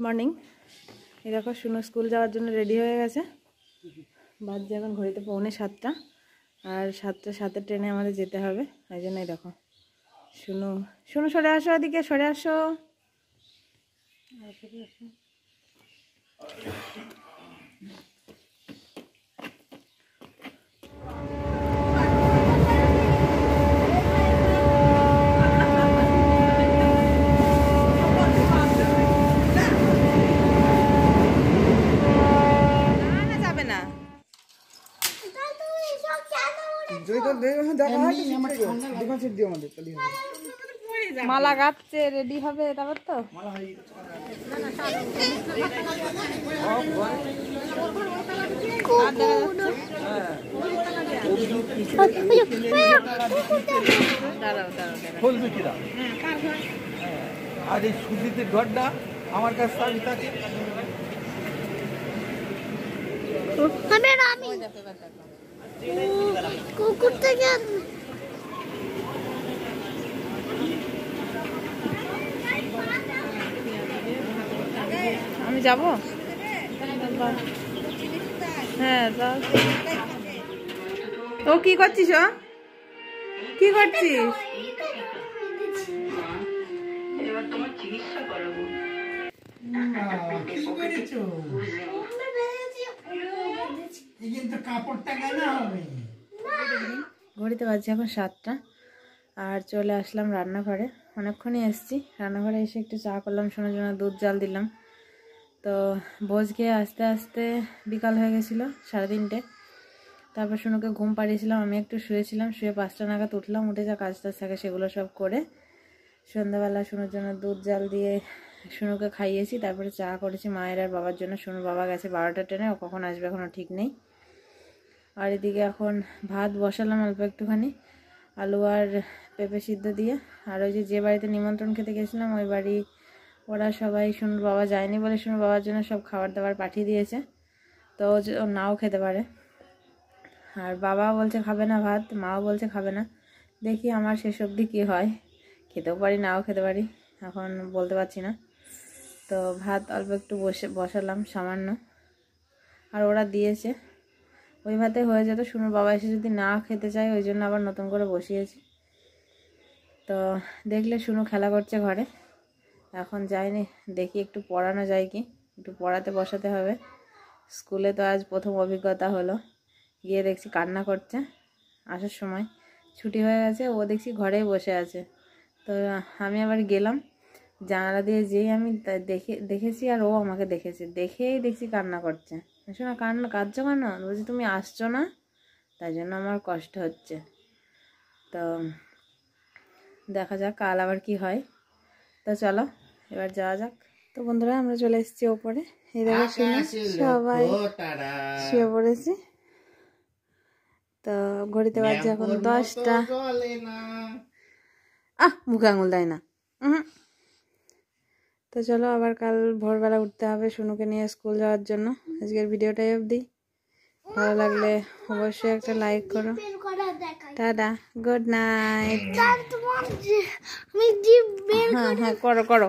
Morning. এই দেখো শুনো স্কুল যাওয়ার জন্য রেডি হয়ে গেছে। বাজছে এখন ঘড়িতে 6:45, আর 7:07 ট্রেনে আমাদের যেতে হবে। এই জন্যই দেখো শুনো শুনো সরে আসো, এদিকে সরে আসো। মালা গাচ্ছে রেডি হবে তারপর তো আর এই সুজিতের ঘরটা আমার কাছে থাকে। কুকুর থেকে আমি যাব। হ্যাঁ ও কি করছিস? কি করছিস? ঘড়িতে বাজছে এখন 7টা, আর চলে আসলাম রান্নাঘরে। অনেকক্ষণই এসছি, রান্নাঘরে এসে একটু চা করলাম, শোনার জন্য দুধ জাল দিলাম। তো ভোজ খেয়ে আস্তে আস্তে বিকাল হয়ে গেছিলো 3:30। তারপর শুনুকে ঘুম পাড়িয়েছিলাম, আমি একটু শুয়েছিলাম, শুয়ে 5টা নাগাদ উঠলাম। উঠে যা কাজ টাজ থাকে সেগুলো সব করে সন্ধ্যাবেলা শুনুর জন্য দুধ জাল দিয়ে শুনুকে খাইয়েছি। তারপরে চা করেছি মায়ের আর বাবার জন্য। শুনুর বাবা গেছে 12টা ট্রেনে, ও কখন আসবে এখনও ঠিক নেই। আর এদিকে এখন ভাত বসালাম অল্প একটুখানি, আলু আর পেঁপে সিদ্ধ দিয়ে। আর ওই যে বাড়িতে নিমন্ত্রণ খেতে গেছিলাম ওই বাড়ি ওরা সবাই শুনুর বাবা যায়নি বলে শুনুর বাবার জন্য সব খাবার দাবার পাঠিয়ে দিয়েছে। তো ও নাও খেতে পারে। আর বাবা বলছে খাবে না ভাত, মাও বলছে খাবে না। দেখি আমার শেষ অবধি কী হয়, খেতেও পারি নাও খেতে পারি, এখন বলতে পারছি না। তো ভাত অল্প একটু বসালাম সামান্য, আর ওরা দিয়েছে। ওই ভাতে হয়ে যেত, শুনুর বাবা এসে যদি না খেতে চায় ওই জন্য আবার নতুন করে বসিয়েছি। তো দেখলে শুনু খেলা করছে ঘরে, এখন যায়নি, দেখি একটু পড়ানো যায় কি, একটু পড়াতে বসাতে হবে। স্কুলে তো আজ প্রথম অভিজ্ঞতা হলো, গিয়ে দেখছি কান্না করছে। আসার সময় ছুটি হয়ে গেছে, ও দেখছি ঘরেই বসে আছে। তো আমি আবার গেলাম, জানালা দিয়ে যেই আমি দেখেছি আর ও আমাকে দেখেছে, দেখেই দেখছি কান্না করছে। শোনা কাঁদছো কেন? বলছি তুমি আসছো না, তাই জন্য আমার কষ্ট হচ্ছে। তো দেখা যাক কাল আবার কি হয়। তো চলো এবার যাওয়া যাক। তো বন্ধুরা আমরা চলে এসেছি ওপরে, এই দেখো সবাই শুয়ে পড়েছি। তো ঘড়িতে বাজছে এখন 10টা। মুখে আঙুল দেয় না। তো চলো আবার কাল ভোরবেলা উঠতে হবে শুনুকে নিয়ে স্কুল যাওয়ার জন্য। আজকের ভিডিওটাই অবধি, ভালো লাগলে অবশ্যই একটা লাইক করো। Tata, good night. হ্যাঁ করো।